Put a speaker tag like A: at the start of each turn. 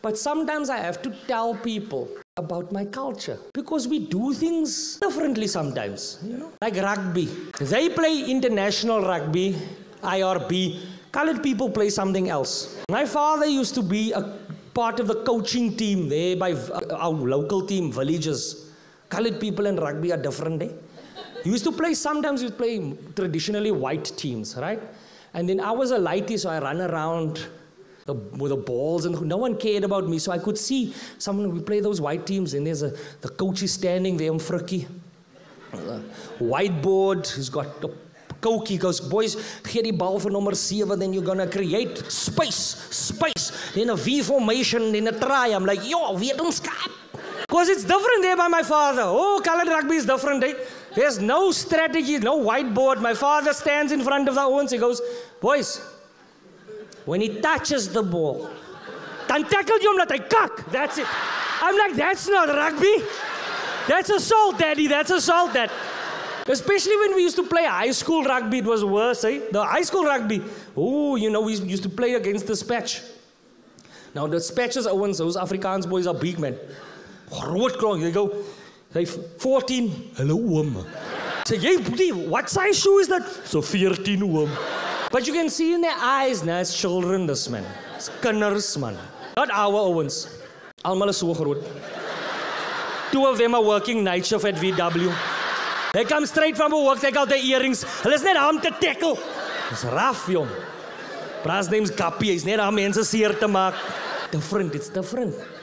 A: But sometimes I have to tell people about my culture because we do things differently sometimes, like rugby. They play international rugby, IRB. Colored people play something else. My father used to be a part of the coaching team there by our local team, Villages. Colored people and rugby are different. He used to play, sometimes he would play traditionally white teams, right? And then I was a lighty, so I ran around with the balls, and no one cared about me. So I could see someone, we play those white teams, and there's the coach is standing there, frikkie. Whiteboard, he's got a coke, he goes, boys, gee die bal vir nommer 7, then you're gonna create space, then a V formation, then a try. I'm like, yo, weet ons skap. Because it's different there by my father. Oh, colored rugby is different, eh? There's no strategy, no whiteboard. My father stands in front of the owns, he goes, boys, when he touches the ball, dan tackle jy hom dat hy kak. That's it. I'm like, that's not rugby. That's assault, daddy. That's assault, dad. Especially when we used to play high school rugby, it was worse, eh? The high school rugby. Oh, we used to play against the Spatch. Now, the Spatches, those Afrikaans boys are big, man. Groot klonk. They go, they 14. Hello, oom. Say, hey, what size shoe is that? So 14, oom. But you can see in their eyes, nah, it's children, this man. It's kinders, man. Not our Owens. Almal is so groot. 2 of them are working night shift at VW. They come straight from work, take out their earrings. Hulle is net aan te tackle. It's rough, jong. Bra's name's Kappie. He's net aan mense seer te maak. Different, it's different.